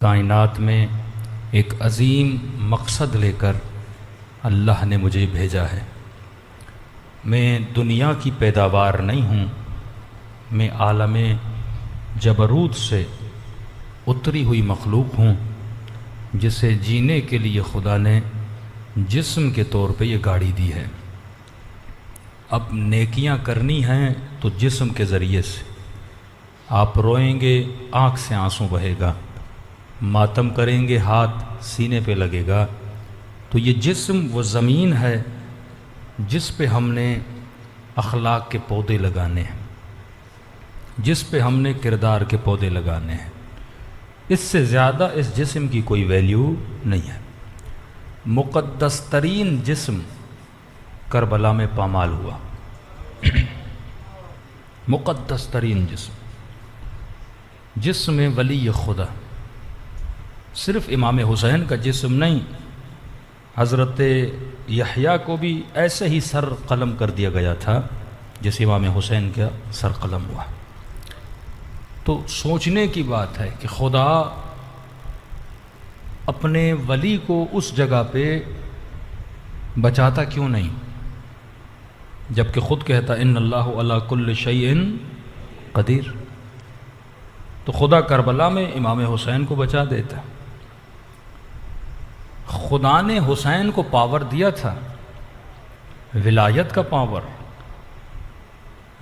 کائنات میں ایک عظیم مقصد لے کر اللہ نے مجھے بھیجا ہے۔ میں دنیا کی پیداوار نہیں ہوں، میں عالم جبروت سے اتری ہوئی مخلوق ہوں، جسے جینے کے لیے خدا نے جسم کے طور پہ یہ گاڑی دی ہے۔ اب نیکیاں کرنی ہیں تو جسم کے ذریعے سے، آپ روئیں گے آنکھ سے آنسو بہے گا، ماتم کریں گے ہاتھ سینے پہ لگے گا۔ تو یہ جسم وہ زمین ہے جس پہ ہم نے اخلاق کے پودے لگانے ہیں، جس پہ ہم نے کردار کے پودے لگانے ہیں۔ اس سے زیادہ اس جسم کی کوئی ویلیو نہیں ہے۔ مقدس ترین جسم کربلا میں پامال ہوا، مقدس ترین جسم ولی خدا۔ صرف امام حسین کا جسم نہیں، حضرت یحییٰ کو بھی ایسے ہی سر قلم کر دیا گیا تھا جیسے امام حسین کا سر قلم ہوا۔ تو سوچنے کی بات ہے کہ خدا اپنے ولی کو اس جگہ پہ بچاتا کیوں نہیں، جبکہ خود کہتا ان اللہ علی کل شیء قدیر۔ تو خدا کربلا میں امام حسین کو بچا دیتا۔ خدا نے حسین کو پاور دیا تھا، ولایت کا پاور۔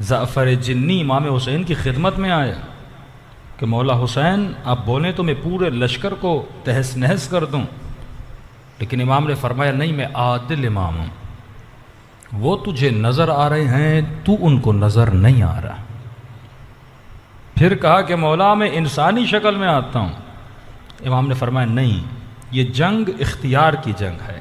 جعفر جنی امام حسین کی خدمت میں آیا کہ مولا حسین آپ بولیں تو میں پورے لشکر کو تہس نہس کر دوں، لیکن امام نے فرمایا نہیں، میں عادل امام ہوں، وہ تجھے نظر آ رہے ہیں تو ان کو نظر نہیں آ رہا۔ پھر کہا کہ مولا میں انسانی شکل میں آتا ہوں، امام نے فرمایا نہیں، یہ جنگ اختیار کی جنگ ہے۔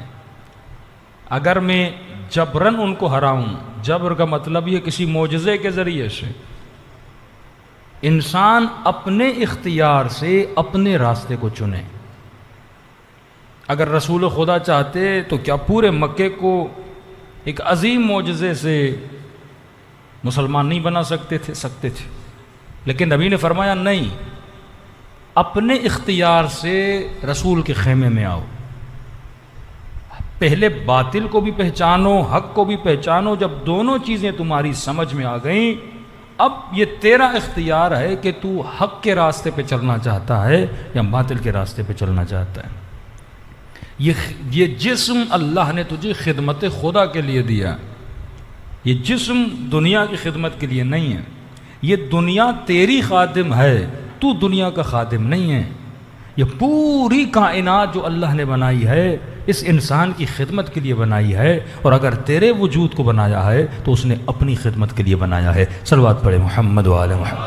اگر میں جبراً ان کو ہراؤں، جبر کا مطلب یہ کسی معجزے کے ذریعے سے، انسان اپنے اختیار سے اپنے راستے کو چنے۔ اگر رسول خدا چاہتے تو کیا پورے مکے کو ایک عظیم معجزے سے مسلمان نہیں بنا سکتے تھے، لیکن نبی نے فرمایا نہیں، اپنے اختیار سے رسول کے خیمے میں آؤ، پہلے باطل کو بھی پہچانو حق کو بھی پہچانو۔ جب دونوں چیزیں تمہاری سمجھ میں آ گئیں، اب یہ تیرا اختیار ہے کہ تو حق کے راستے پہ چلنا چاہتا ہے یا باطل کے راستے پہ چلنا چاہتا ہے۔ یہ جسم اللہ نے تجھے خدمت خدا کے لیے دیا، یہ جسم دنیا کی خدمت کے لیے نہیں ہے۔ یہ دنیا تیری خادم ہے، تو دنیا کا خادم نہیں ہے۔ یہ پوری کائنات جو اللہ نے بنائی ہے اس انسان کی خدمت کے لیے بنائی ہے، اور اگر تیرے وجود کو بنایا ہے تو اس نے اپنی خدمت کے لیے بنایا ہے۔ صلوات پڑھے محمد و آل محمد۔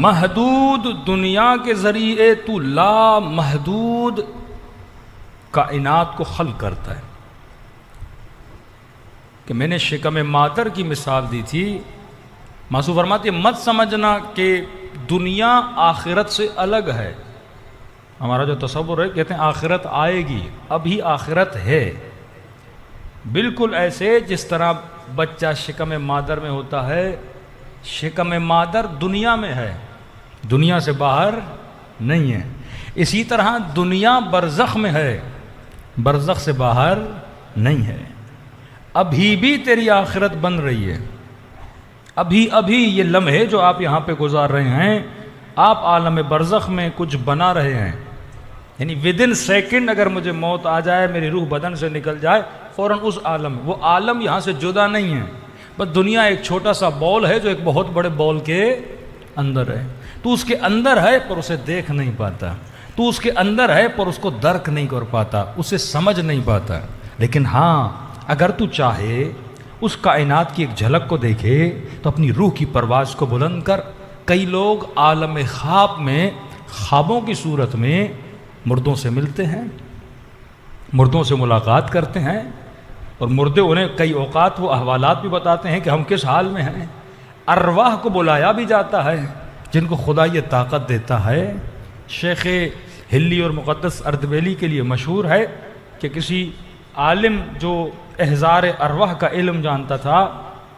محدود دنیا کے ذریعے تو لا محدود کائنات کو خلق کرتا ہے۔ کہ میں نے شکم مادر کی مثال دی تھی، معصوم فرماتے مت سمجھنا کہ دنیا آخرت سے الگ ہے۔ ہمارا جو تصور ہے کہتے ہیں آخرت آئے گی، ابھی آخرت ہے۔ بالکل ایسے جس طرح بچہ شکم مادر میں ہوتا ہے، شکم مادر دنیا میں ہے، دنیا سے باہر نہیں ہے۔ اسی طرح دنیا برزخ میں ہے، برزخ سے باہر نہیں ہے۔ ابھی بھی تیری آخرت بن رہی ہے، ابھی یہ لمحے جو آپ یہاں پہ گزار رہے ہیں، آپ عالم برزخ میں کچھ بنا رہے ہیں۔ یعنی ودن سیکنڈ اگر مجھے موت آ جائے، میری روح بدن سے نکل جائے، فوراً اس عالم، وہ عالم یہاں سے جدا نہیں ہے، بس دنیا ایک چھوٹا سا بال ہے جو ایک بہت بڑے بال کے اندر ہے۔ تو اس کے اندر ہے پر اسے دیکھ نہیں پاتا، تو اس کے اندر ہے پر اس کو درک نہیں کر پاتا، اسے سمجھ نہیں پاتا۔ لیکن ہاں اگر تو چاہے اس کائنات کی ایک جھلک کو دیکھے تو اپنی روح کی پرواز کو بلند کر۔ کئی لوگ عالم خواب میں، خوابوں کی صورت میں مردوں سے ملتے ہیں، مردوں سے ملاقات کرتے ہیں، اور مردے انہیں کئی اوقات وہ احوالات بھی بتاتے ہیں کہ ہم کس حال میں ہیں۔ ارواح کو بلایا بھی جاتا ہے جن کو خدا یہ طاقت دیتا ہے۔ شیخ ہلی اور مقدس اردبیلی کے لیے مشہور ہے کہ کسی عالم جو احضار ارواح کا علم جانتا تھا،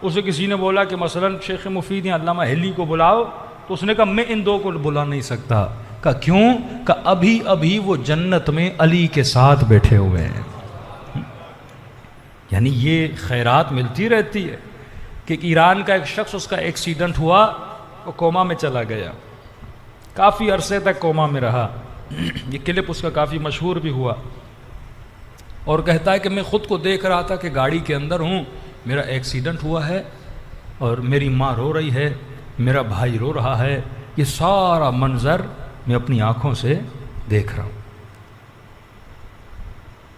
اسے کسی نے بولا کہ مثلاً شیخ مفید یا علامہ ہلی کو بلاؤ، تو اس نے کہا میں ان دو کو بلا نہیں سکتا۔ کہا کیوں؟ کہا ابھی ابھی وہ جنت میں علی کے ساتھ بیٹھے ہوئے ہیں۔ یعنی یہ خیرات ملتی رہتی ہے کہ ایران کا ایک شخص، اس کا ایکسیڈنٹ ہوا، وہ کوما میں چلا گیا، کافی عرصے تک کوما میں رہا۔ یہ کلپ اس کا کافی مشہور بھی ہوا، اور کہتا ہے کہ میں خود کو دیکھ رہا تھا کہ گاڑی کے اندر ہوں، میرا ایکسیڈنٹ ہوا ہے اور میری ماں رو رہی ہے، میرا بھائی رو رہا ہے، یہ سارا منظر میں اپنی آنکھوں سے دیکھ رہا ہوں۔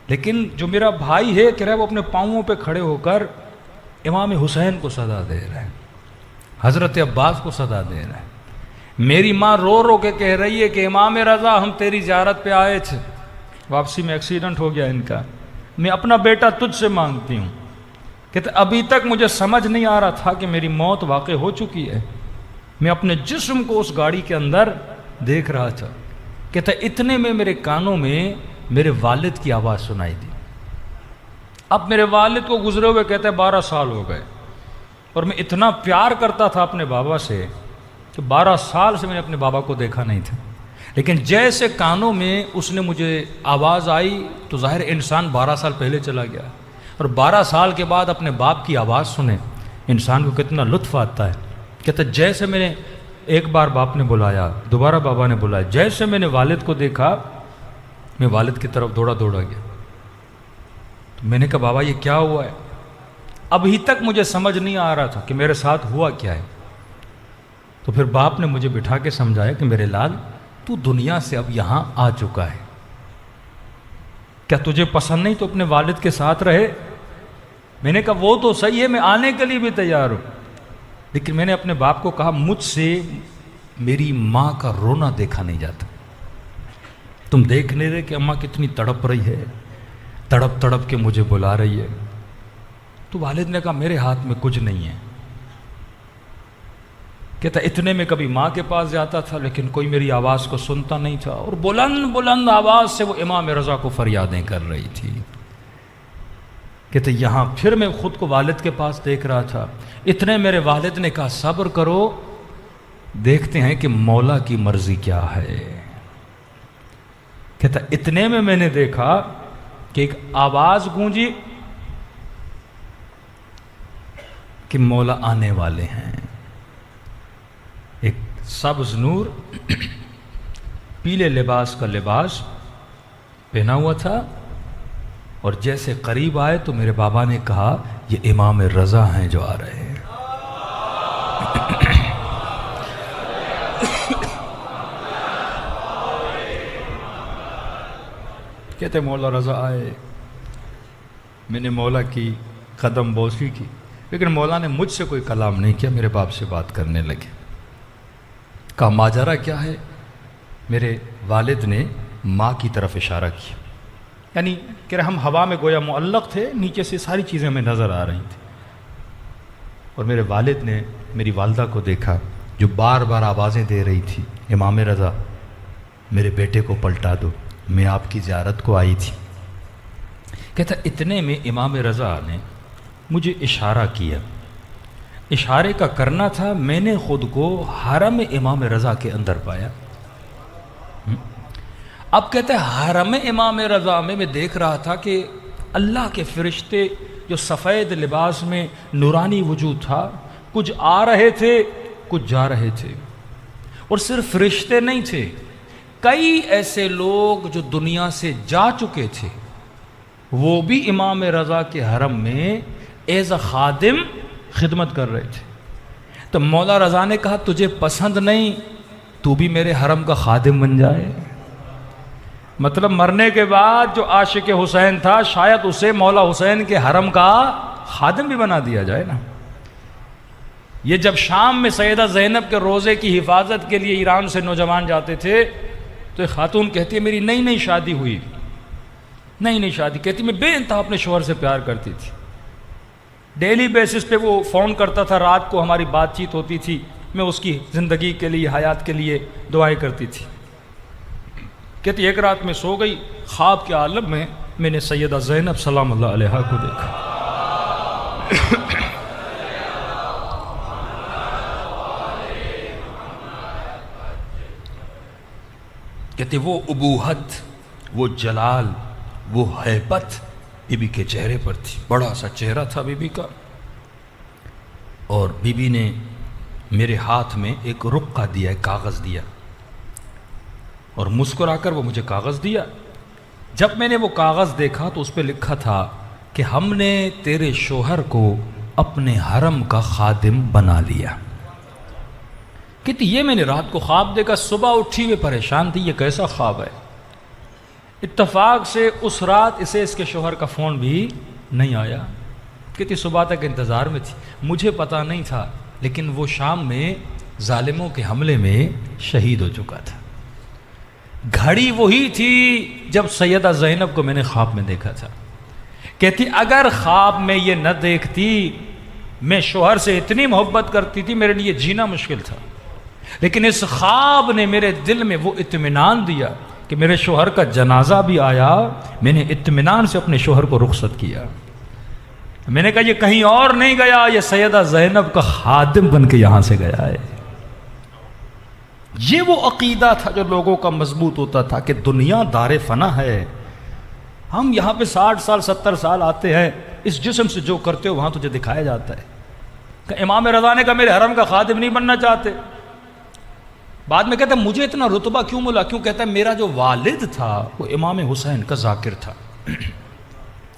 لیکن جو میرا بھائی ہے، کہہ رہا ہے وہ اپنے پاؤں پہ کھڑے ہو کر امام حسین کو صدا دے رہا ہے، حضرت عباس کو صدا دے رہا ہے۔ میری ماں رو رو کے کہہ رہی ہے کہ امام رضا ہم تیری زیارت پہ آئے تھے، واپسی میں ایکسیڈنٹ ہو گیا ان کا، میں اپنا بیٹا تجھ سے مانگتی ہوں۔ کہتے ابھی تک مجھے سمجھ نہیں آ رہا تھا کہ میری موت واقع ہو چکی ہے، میں اپنے جسم کو اس گاڑی کے اندر دیکھ رہا تھا۔ کہتا اتنے میں میرے کانوں میں میرے والد کی آواز سنائی دی۔ اب میرے والد کو گزرے ہوئے کہتے 12 سال ہو گئے، اور میں اتنا پیار کرتا تھا اپنے بابا سے کہ 12 سال سے میں نے اپنے بابا کو دیکھا نہیں تھا، لیکن جیسے کانوں میں اس نے مجھے آواز آئی تو ظاہر انسان 12 سال پہلے چلا گیا، اور 12 سال کے بعد اپنے باپ کی آواز سنے انسان کو کتنا لطف آتا ہے۔ کہتا جیسے میں نے ایک بار باپ نے بلایا، دوبارہ بابا نے بلایا، جیسے میں نے والد کو دیکھا میں والد کی طرف دوڑا گیا۔ تو میں نے کہا بابا یہ کیا ہوا ہے؟ ابھی تک مجھے سمجھ نہیں آ رہا تھا کہ میرے ساتھ ہوا کیا ہے۔ تو پھر باپ نے مجھے بٹھا کے سمجھایا کہ میرے لال تو دنیا سے اب یہاں آ چکا ہے، کیا تجھے پسند نہیں تو اپنے والد کے ساتھ رہے؟ میں نے کہا وہ تو صحیح ہے، میں آنے کے لیے بھی تیار ہوں، لیکن میں نے اپنے باپ کو کہا مجھ سے میری ماں کا رونا دیکھا نہیں جاتا، تم دیکھ نہیں رہے کہ اماں کتنی تڑپ رہی ہے، تڑپ تڑپ کے مجھے بلا رہی ہے۔ تو والد نے کہا میرے ہاتھ میں کچھ نہیں ہے۔ کہتا اتنے میں کبھی ماں کے پاس جاتا تھا لیکن کوئی میری آواز کو سنتا نہیں تھا، اور بلند بلند آواز سے وہ امام رضا کو فریادیں کر رہی تھی۔ کہتے یہاں پھر میں خود کو والد کے پاس دیکھ رہا تھا، اتنے میرے والد نے کہا صبر کرو، دیکھتے ہیں کہ مولا کی مرضی کیا ہے۔ کہتا اتنے میں نے دیکھا کہ ایک آواز گونجی کہ مولا آنے والے ہیں۔ ایک سبز نور پیلے لباس کا لباس پہنا ہوا تھا، اور جیسے قریب آئے تو میرے بابا نے کہا یہ امام رضا ہیں جو آ رہے ہیں۔ کہتے مولا رضا آئے، میں نے مولا کی قدم بوسی کی، لیکن مولا نے مجھ سے کوئی کلام نہیں کیا، میرے باپ سے بات کرنے لگے۔ کہا ماجرا کیا ہے؟ میرے والد نے ماں کی طرف اشارہ کیا، یعنی کہ ہم ہوا میں گویا معلق تھے، نیچے سے ساری چیزیں ہمیں نظر آ رہی تھیں، اور میرے والد نے میری والدہ کو دیکھا جو بار بار آوازیں دے رہی تھی امام رضا میرے بیٹے کو پلٹا دو، میں آپ کی زیارت کو آئی تھی۔ کہتا اتنے میں امام رضا نے مجھے اشارہ کیا، اشارے کا کرنا تھا، میں نے خود کو حرم امام رضا کے اندر پایا۔ اب کہتے ہیں حرم امام رضا میں دیکھ رہا تھا کہ اللہ کے فرشتے جو سفید لباس میں نورانی وجود تھا، کچھ آ رہے تھے کچھ جا رہے تھے، اور صرف فرشتے نہیں تھے، کئی ایسے لوگ جو دنیا سے جا چکے تھے وہ بھی امام رضا کے حرم میں ایز اے خادم خدمت کر رہے تھے۔ تو مولا رضا نے کہا تجھے پسند نہیں تو بھی میرے حرم کا خادم بن جائے؟ مطلب مرنے کے بعد جو عاشق حسین تھا شاید اسے مولا حسین کے حرم کا خادم بھی بنا دیا جائے نا۔ یہ جب شام میں سیدہ زینب کے روزے کی حفاظت کے لیے ایران سے نوجوان جاتے تھے تو ایک خاتون کہتی ہے میری نئی شادی ہوئی، نئی شادی، کہتی میں بے انتہا اپنے شوہر سے پیار کرتی تھی، ڈیلی بیسس پہ وہ فون کرتا تھا، رات کو ہماری بات چیت ہوتی تھی، میں اس کی زندگی کے لیے حیات کے لیے دعائیں کرتی تھی۔ کہتی ایک رات میں سو گئی، خواب کے عالم میں نے سیدہ زینب سلام اللہ علیہا کو دیکھا۔ کہتے وہ ابوہت، وہ جلال، وہ ہیبت بی بی کے چہرے پر تھی. بڑا سا چہرہ تھا بی بی کا. اور بی بی نے میرے ہاتھ میں ایک رقعہ دیا، ایک کاغذ دیا، اور مسکرا کر وہ مجھے کاغذ دیا. جب میں نے وہ کاغذ دیکھا تو اس پہ لکھا تھا کہ ہم نے تیرے شوہر کو اپنے حرم کا خادم بنا لیا. کہتی یہ میں نے رات کو خواب دیکھا، صبح اٹھی ہوئے پریشان تھی، یہ کیسا خواب ہے. اتفاق سے اس رات اسے اس کے شوہر کا فون بھی نہیں آیا. کہتی صبح تک انتظار میں تھی، مجھے پتا نہیں تھا، لیکن وہ شام میں ظالموں کے حملے میں شہید ہو چکا تھا. گھڑی وہی تھی جب سیدہ زینب کو میں نے خواب میں دیکھا تھا. کہتی اگر خواب میں یہ نہ دیکھتی، میں شوہر سے اتنی محبت کرتی تھی، میرے لیے جینا مشکل تھا، لیکن اس خواب نے میرے دل میں وہ اطمینان دیا کہ میرے شوہر کا جنازہ بھی آیا، میں نے اطمینان سے اپنے شوہر کو رخصت کیا. میں نے کہا یہ کہیں اور نہیں گیا، یہ سیدہ زینب کا خادم بن کے یہاں سے گیا ہے. یہ وہ عقیدہ تھا جو لوگوں کا مضبوط ہوتا تھا کہ دنیا دار فنا ہے. ہم یہاں پہ 60 سال 70 سال آتے ہیں، اس جسم سے جو کرتے ہو وہاں تجھے دکھایا جاتا ہے. کہ امام رضا نے کہا میرے حرم کا خادم نہیں بننا چاہتے. بعد میں کہتا ہے مجھے اتنا رتبہ کیوں ملا؟ کیوں؟ کہتا ہے میرا جو والد تھا وہ امام حسین کا ذاکر تھا.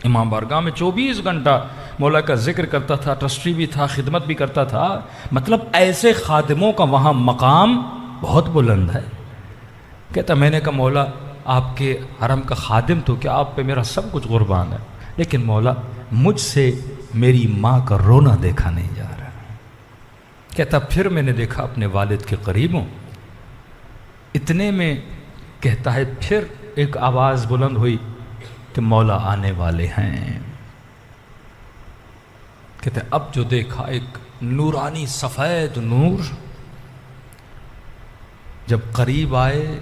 امام بارگاہ میں 24 گھنٹہ مولا کا ذکر کرتا تھا، ٹرسٹی بھی تھا، خدمت بھی کرتا تھا. مطلب ایسے خادموں کا وہاں مقام بہت بلند ہے. کہتا میں نے کہا مولا آپ کے حرم کا خادم تو کیا، آپ پہ میرا سب کچھ قربان ہے، لیکن مولا مجھ سے میری ماں کا رونا دیکھا نہیں جا رہا. کہتا پھر میں نے دیکھا اپنے والد کے قریب ہوں. اتنے میں کہتا ہے پھر ایک آواز بلند ہوئی کہ مولا آنے والے ہیں. کہتے اب جو دیکھا ایک نورانی سفید نور. جب قریب آئے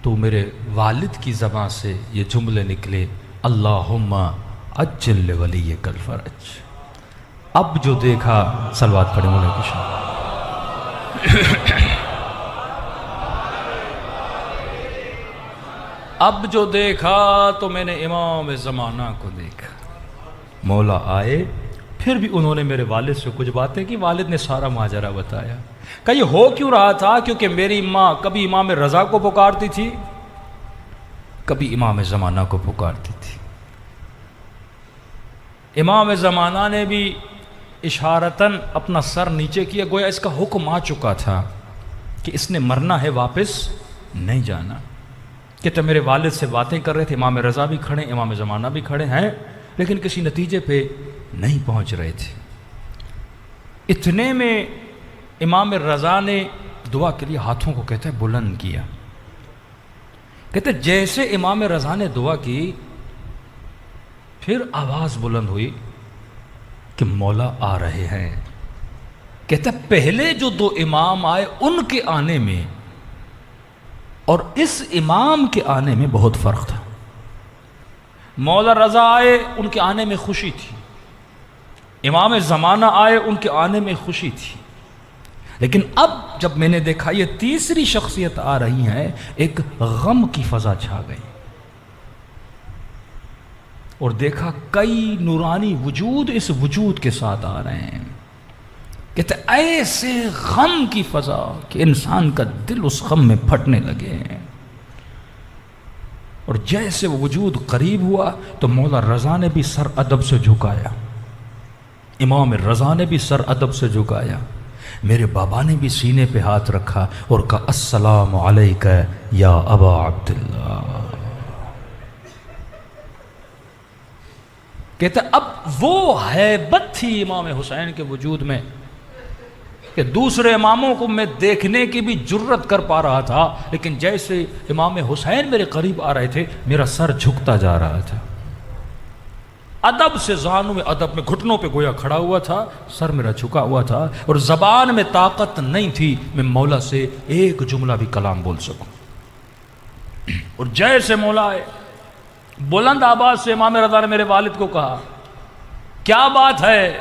تو میرے والد کی زبان سے یہ جملے نکلے اللہم عجل لولیک الفرج. اب جو دیکھا، صلوات پڑھیں مولا کی شان. اب جو دیکھا تو میں نے امام زمانہ کو دیکھا. مولا آئے، پھر بھی انہوں نے میرے والد سے کچھ باتیں کی. والد نے سارا ماجرا بتایا. کہ یہ ہو کیوں رہا تھا؟ کیونکہ میری ماں کبھی امام رضا کو پکارتی تھی، کبھی امام زمانہ کو پکارتی تھی. امام زمانہ نے بھی اشارتاً اپنا سر نیچے کیا، گویا اس کا حکم آ چکا تھا کہ اس نے مرنا ہے، واپس نہیں جانا. کہ میرے والد سے باتیں کر رہے تھے، امام رضا بھی کھڑے، امام زمانہ بھی کھڑے ہیں، لیکن کسی نتیجے پہ نہیں پہنچ رہے تھے. اتنے میں امام رضا نے دعا کے لیے ہاتھوں کو کہتے ہیں بلند کیا. کہتے جیسے امام رضا نے دعا کی، پھر آواز بلند ہوئی کہ مولا آ رہے ہیں. کہتے پہلے جو 2 امام آئے ان کے آنے میں اور اس امام کے آنے میں بہت فرق تھا. مولا رضا آئے، ان کے آنے میں خوشی تھی. امام زمانہ آئے، ان کے آنے میں خوشی تھی. لیکن اب جب میں نے دیکھا یہ تیسری شخصیت آ رہی ہے، ایک غم کی فضا چھا گئی. اور دیکھا کئی نورانی وجود اس وجود کے ساتھ آ رہے ہیں. کہتے ایسے غم کی فضا کہ انسان کا دل اس غم میں پھٹنے لگے ہیں. اور جیسے وہ وجود قریب ہوا تو مولا رضا نے بھی سر ادب سے جھکایا، امام رضا نے بھی سر ادب سے جھکایا. میرے بابا نے بھی سینے پہ ہاتھ رکھا اور کہا السلام علیکہ یا ابا عبداللہ. کہتے اب وہ ہیبت تھی امام حسین کے وجود میں کہ دوسرے اماموں کو میں دیکھنے کی بھی جرت کر پا رہا تھا، لیکن جیسے امام حسین میرے قریب آ رہے تھے میرا سر جھکتا جا رہا تھا. ادب سے زانوں میں، ادب میں گھٹنوں پہ گویا کھڑا ہوا تھا، سر میرا جھکا ہوا تھا، اور زبان میں طاقت نہیں تھی میں مولا سے ایک جملہ بھی کلام بول سکوں. اور جیسے مولا آئے، بلند آواز سے امام رضا نے میرے والد کو کہا کیا بات ہے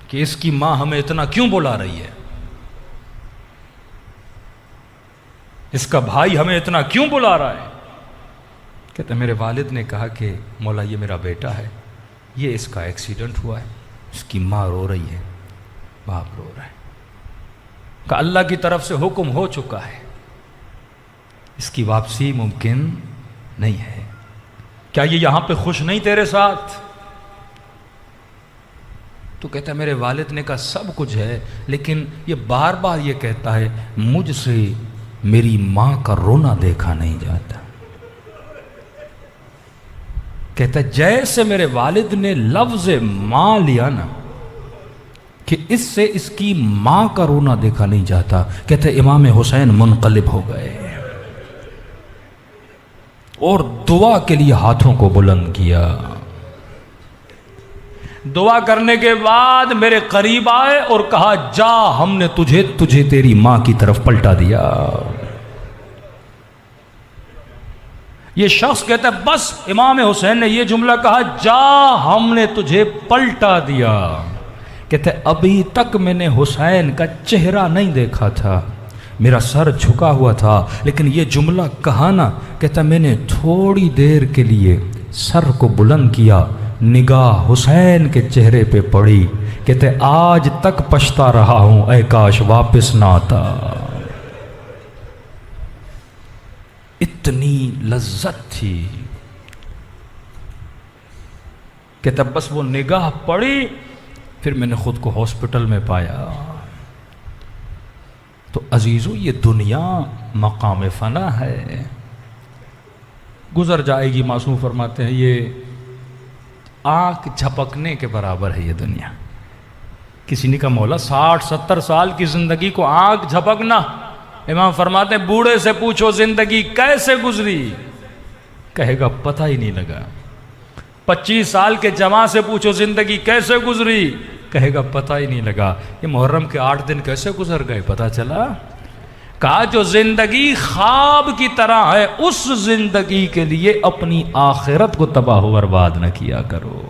کہ اس کی ماں ہمیں اتنا کیوں بلا رہی ہے؟ اس کا بھائی ہمیں اتنا کیوں بلا رہا ہے؟ کہتے میرے والد نے کہا کہ مولا یہ میرا بیٹا ہے، یہ اس کا ایکسیڈنٹ ہوا ہے، اس کی ماں رو رہی ہے، باپ رو رہا ہے، کہ اللہ کی طرف سے حکم ہو چکا ہے، اس کی واپسی ممکن نہیں ہے، کیا یہ یہاں پہ خوش نہیں تیرے ساتھ؟ تو کہتا ہے میرے والد نے کہا سب کچھ ہے، لیکن یہ بار بار یہ کہتا ہے مجھ سے میری ماں کا رونا دیکھا نہیں جاتا۔ کہتا ہے جیسے میرے والد نے لفظ ماں لیا نا کہ اس سے اس کی ماں کا رونا دیکھا نہیں جاتا، کہتا ہے امام حسین منقلب ہو گئے اور دعا کے لیے ہاتھوں کو بلند کیا۔ دعا کرنے کے بعد میرے قریب آئے اور کہا جا ہم نے تجھے تیری ماں کی طرف پلٹا دیا۔ یہ شخص کہتا ہے بس امام حسین نے یہ جملہ کہا جا ہم نے تجھے پلٹا دیا، کہتے ابھی تک میں نے حسین کا چہرہ نہیں دیکھا تھا، میرا سر جھکا ہوا تھا، لیکن یہ جملہ کہا نا، کہتا میں نے تھوڑی دیر کے لیے سر کو بلند کیا، نگاہ حسین کے چہرے پہ پڑی، کہتے آج تک پچھتا رہا ہوں اے کاش واپس نہ آتا۔ اتنی لذت تھی، کہتا بس وہ نگاہ پڑی، پھر میں نے خود کو ہاسپٹل میں پایا۔ تو عزیزو یہ دنیا مقام فنا ہے، گزر جائے گی۔ معصوم فرماتے ہیں یہ آنکھ جھپکنے کے برابر ہے یہ دنیا۔ کسی نے کہا مولا 60-70 سال کی زندگی کو آنکھ جھپکنا؟ امام فرماتے ہیں بوڑھے سے پوچھو زندگی کیسے گزری، کہے گا پتہ ہی نہیں لگا۔ 25 سال کے جوان سے پوچھو زندگی کیسے گزری، کہے گا پتہ ہی نہیں لگا۔ یہ محرم کے 8 دن کیسے گزر گئے پتہ چلا؟ کہا جو زندگی خواب کی طرح ہے اس زندگی کے لیے اپنی آخرت کو تباہ و برباد نہ کیا کرو۔